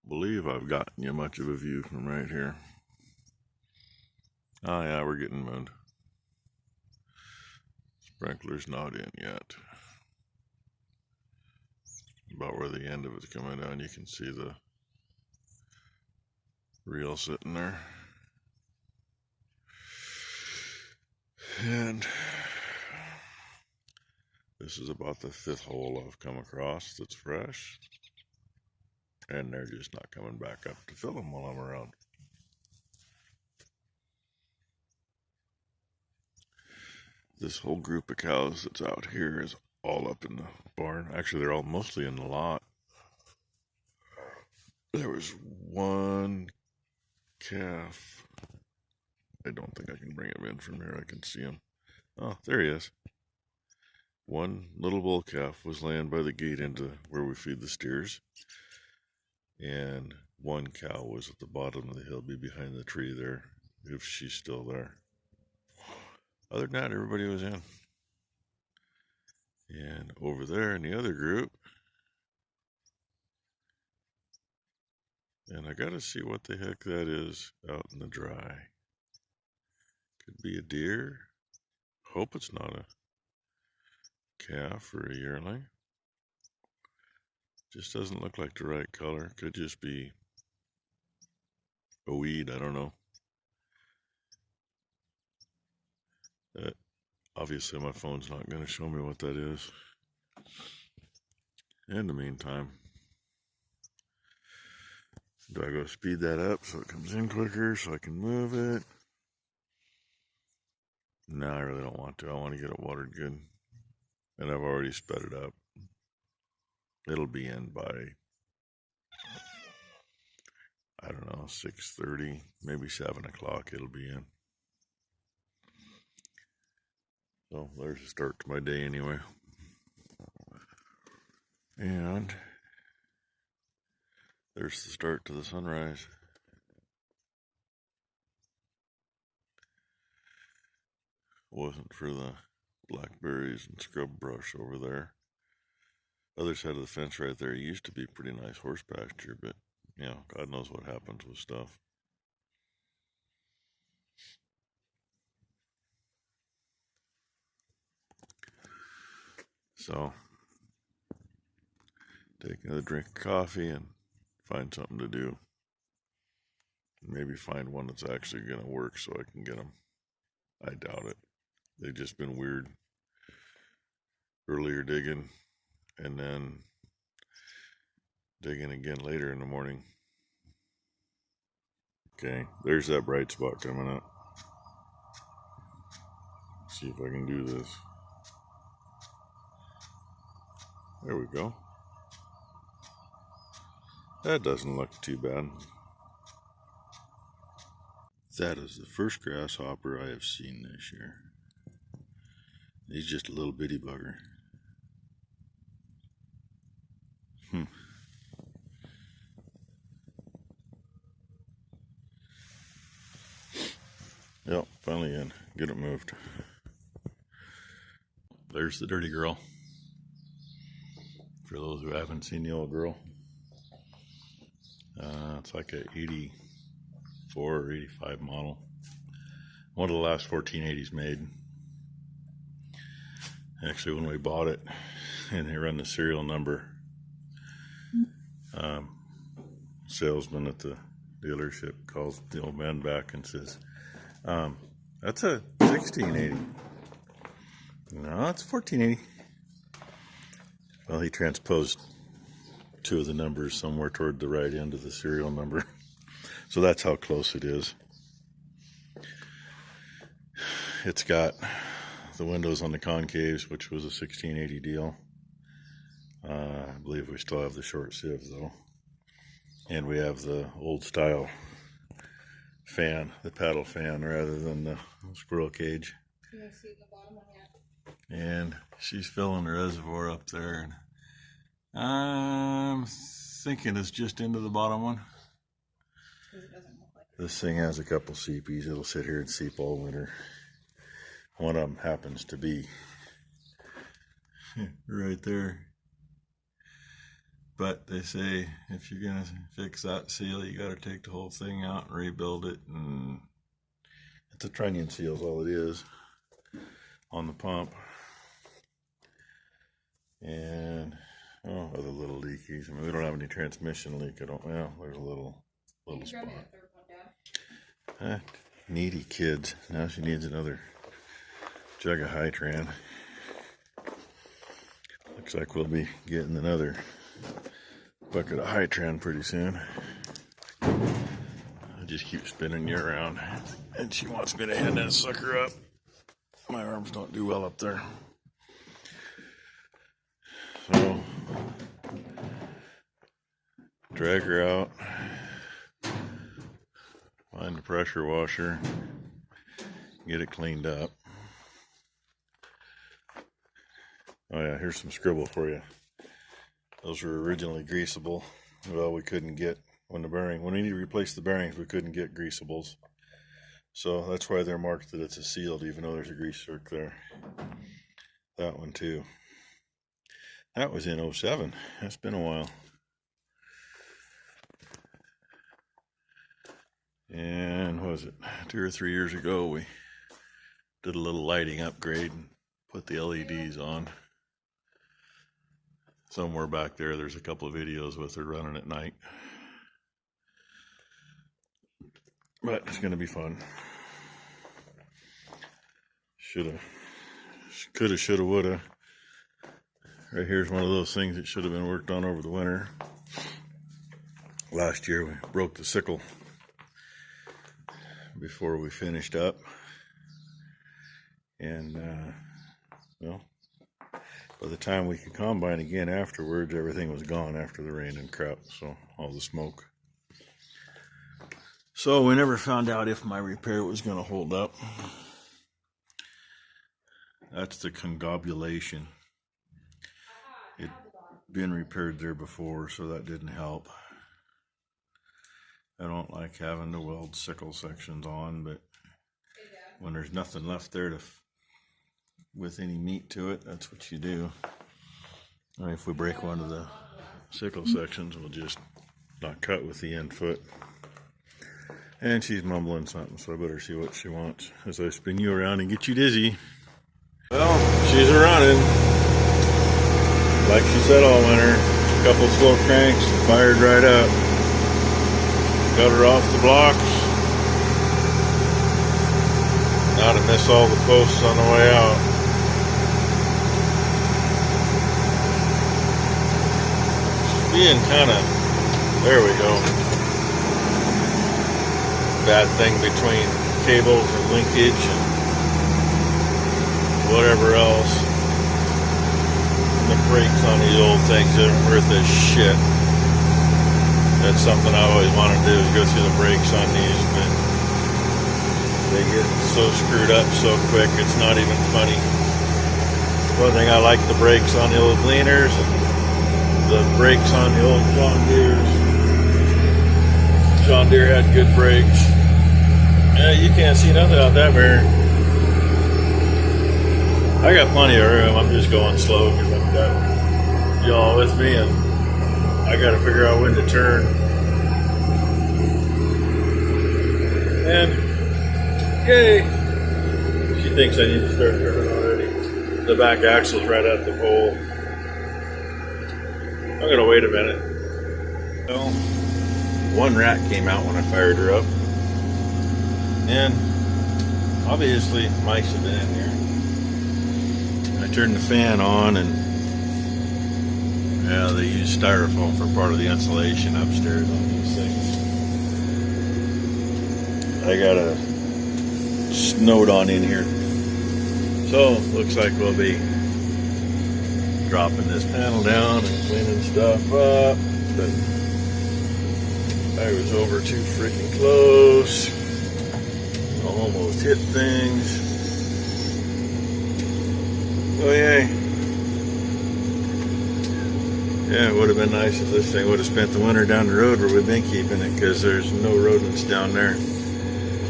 believe I've gotten you much of a view from right here. Oh yeah, we're getting mooned. Sprinkler's not in yet. About where the end of it's coming down, you can see the reel sitting there. And this is about the 5th hole I've come across that's fresh. And they're just not coming back up to fill them while I'm around. This whole group of cows that's out here is all up in the barn. Actually, they're all mostly in the lot. There was one calf. I don't think I can bring him in from here. I can see him. Oh, there he is. One little bull calf was laying by the gate into where we feed the steers. And one cow was at the bottom of the hill, be behind the tree there, if she's still there. Other than that, everybody was in. And over there in the other group, and I gotta see what the heck that is out in the dry. Could be a deer. Hope it's not a calf or a yearling. Just doesn't look like the right color. Could just be a weed, I don't know. Obviously my phone's not going to show me what that is. In the meantime, do I go speed that up so it comes in quicker so I can move it? No, I really don't want to. I want to get it watered good. And I've already sped it up. It'll be in by, I don't know, 6:30, maybe 7 o'clock it'll be in. So there's a start to my day anyway. And there's the start to the sunrise. Wasn't for the blackberries and scrub brush over there. Other side of the fence right there used to be pretty nice horse pasture, but you know, God knows what happens with stuff. So, take another drink of coffee and find something to do. Maybe find one that's actually going to work so I can get them. I doubt it. They've just been weird. Earlier digging, and then digging again later in the morning. Okay, there's that bright spot coming up. See if I can do this. There we go. That doesn't look too bad. That is the first grasshopper I have seen this year. He's just a little bitty bugger. Yep, finally in. Get it moved. There's the dirty girl. For those who haven't seen the old girl. It's like a 84 or 85 model. One of the last 1480s made. Actually, when we bought it, and they run the serial number, salesman at the dealership calls the old man back and says, that's a 1680. No, it's 1480. Well, he transposed two of the numbers somewhere toward the right end of the serial number. So that's how close it is. It's got the windows on the concaves, which was a 1680 deal. I believe we still have the short sieve though. And we have the old style fan, the paddle fan rather than the squirrel cage. Can you see the bottom one yet? And she's filling the reservoir up there. And I'm thinking it's just into the bottom one. Because it doesn't look like it. This thing has a couple seepies. It'll sit here and seep all winter. One of them happens to be right there. But they say if you're gonna fix that seal, you got to take the whole thing out and rebuild it. And it's a trunnion seal is all it is on the pump. And oh, other little leakies. I mean, we don't have any transmission leak. Well, there's a little spot. Needy kids. Now she needs another jug of Hydran. Looks like we'll be getting another bucket of Hydran pretty soon. I just keep spinning you around, and she wants me to hand that sucker up. My arms don't do well up there. So, drag her out, find the pressure washer, get it cleaned up. Oh yeah, here's some scribble for you. Those were originally greasable. Well, we couldn't get, when we need to replace the bearings, we couldn't get greasables. So that's why they're marked that it's a sealed, even though there's a grease zerk there. That one too. That was in 07. That's been a while. And what was it, 2 or 3 years ago, we did a little lighting upgrade and put the LEDs on. Somewhere back there, there's a couple of videos with her running at night. But it's going to be fun. Coulda, shoulda, woulda. Right here's one of those things that should have been worked on over the winter. Last year we broke the sickle before we finished up. And, well, by the time we could combine again afterwards, everything was gone after the rain and crap, so all the smoke. So we never found out if my repair was going to hold up. That's the congobulation. It'd been repaired there before, so that didn't help. I don't like having to weld sickle sections on, but when there's nothing left there with any meat to it, that's what you do. And if we break one of the sickle sections, we'll just not cut with the end foot. And she's mumbling something, so I better see what she wants as I spin you around and get you dizzy. Well, she's running. Like she said all winter, a couple slow cranks and fired right up. Got her off the blocks. Now to miss all the posts on the way out. She's being kind of, there we go. Bad thing between cables and linkage and whatever else. And the brakes on these old things aren't worth a shit. That's something I always want to do, is go through the brakes on these, but they get so screwed up so quick it's not even funny. One thing I like, the brakes on the old Gleaners and the brakes on the old John Deeres. John Deere had good brakes. Yeah, you can't see nothing out that mirror. I got plenty of room. I'm just going slow because I've got y'all with me, and I got to figure out when to turn. And yay! She thinks I need to start turning already. The back axle's right at the pole. I'm gonna wait a minute. Well, one rat came out when I fired her up. And obviously mice have been in here. I turned the fan on, and yeah, they use styrofoam for part of the insulation upstairs on these things. I got a snowed on in here. So looks like we'll be dropping this panel down and cleaning stuff up. But I was over too freaking close. Almost hit things. Oh yay. Yeah, it would have been nice if this thing would have spent the winter down the road where we've been keeping it, because there's no rodents down there.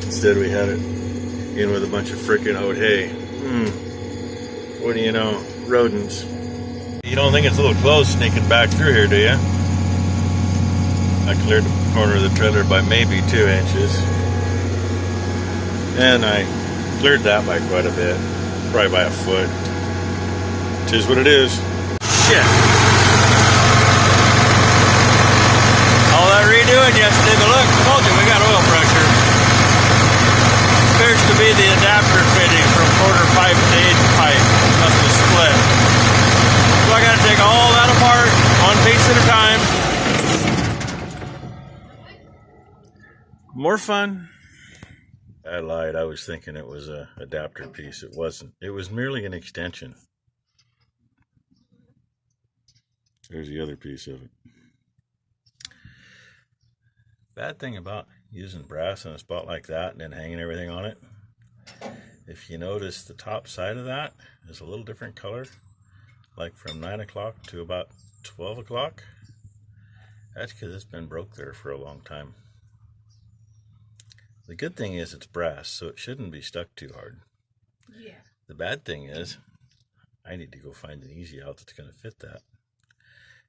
Instead we had it in with a bunch of freaking oat hay. What do you know? Rodents. You don't think it's a little close sneaking back through here, do you? I cleared the corner of the trailer by maybe 2 inches. And I cleared that by quite a bit, probably by a foot. Which is what it is. Yeah. All that redoing yesterday, but look, I told you we got oil pressure. Appears to be the adapter fitting from quarter pipe to eighth pipe. Must have split. So I gotta take all that apart, one piece at a time. More fun. I lied. I was thinking it was a adapter piece. It wasn't. It was merely an extension. There's the other piece of it. Bad thing about using brass in a spot like that and then hanging everything on it, if you notice the top side of that is a little different color, like from 9 o'clock to about 12 o'clock. That's because it's been broke there for a long time. The good thing is it's brass, so it shouldn't be stuck too hard. Yeah. The bad thing is I need to go find an easy out that's going to fit that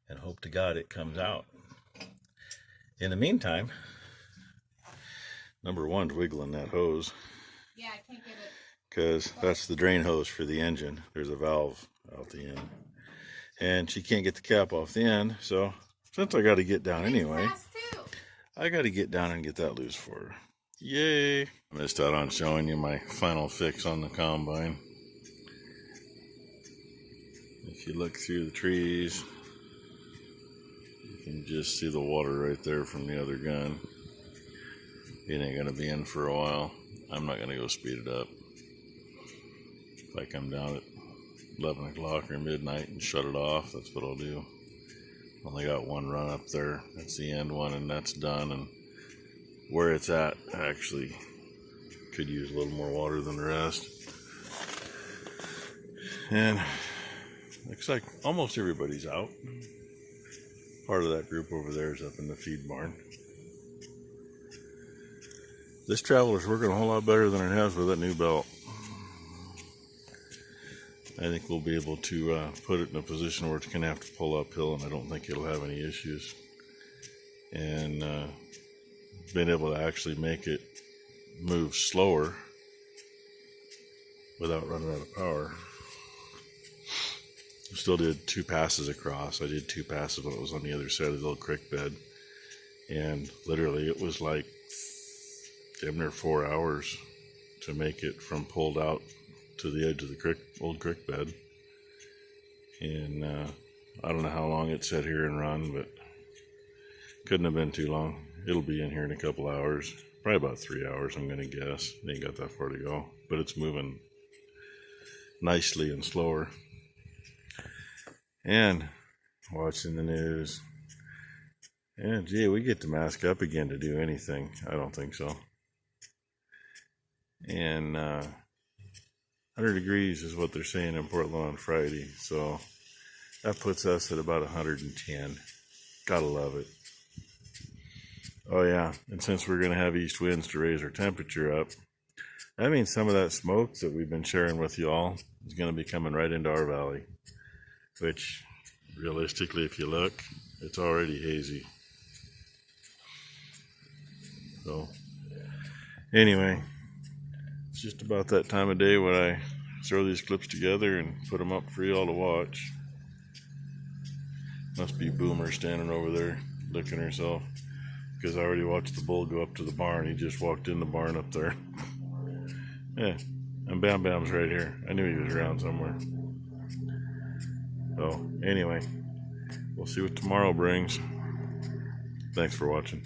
and hope to God it comes out. In the meantime, number one's wiggling that hose. Yeah, I can't get it. Because that's the drain hose for the engine. There's a valve out the end. And she can't get the cap off the end, so since I got to get down anyway, I got to get down and get that loose for her. Yay! I missed out on showing you my final fix on the combine. If you look through the trees, you can just see the water right there from the other gun. It ain't gonna be in for a while. I'm not gonna go speed it up. If I come down at 11 o'clock or midnight and shut it off, that's what I'll do. Only got one run up there. That's the end one, and that's done. And where it's at, I actually could use a little more water than the rest. And looks like almost everybody's out. Part of that group over there is up in the feed barn. This Traveler's working a whole lot better than it has with that new belt. I think we'll be able to put it in a position where it's going to have to pull uphill, and I don't think it'll have any issues. And being able to actually make it move slower without running out of power. Still did 2 passes across. I did 2 passes when it was on the other side of the little creek bed. And literally it was like damn near 4 hours to make it from pulled out to the edge of the old creek bed. And I don't know how long it sat here and run, but couldn't have been too long. It'll be in here in a couple hours. Probably about 3 hours, I'm going to guess. It ain't got that far to go. But it's moving nicely and slower. And watching the news. And gee, we get to mask up again to do anything. I don't think so. And 100 degrees is what they're saying in Portland on Friday. So that puts us at about 110. Gotta love it. Oh yeah, and since we're going to have east winds to raise our temperature up, that means some of that smoke that we've been sharing with you all is going to be coming right into our valley. Which, realistically, if you look, it's already hazy. So, anyway, it's just about that time of day when I throw these clips together and put them up for you all to watch. Must be Boomer standing over there licking herself, because I already watched the bull go up to the barn. He just walked in the barn up there. Yeah, and Bam Bam's right here. I knew he was around somewhere. So, anyway, we'll see what tomorrow brings. Thanks for watching.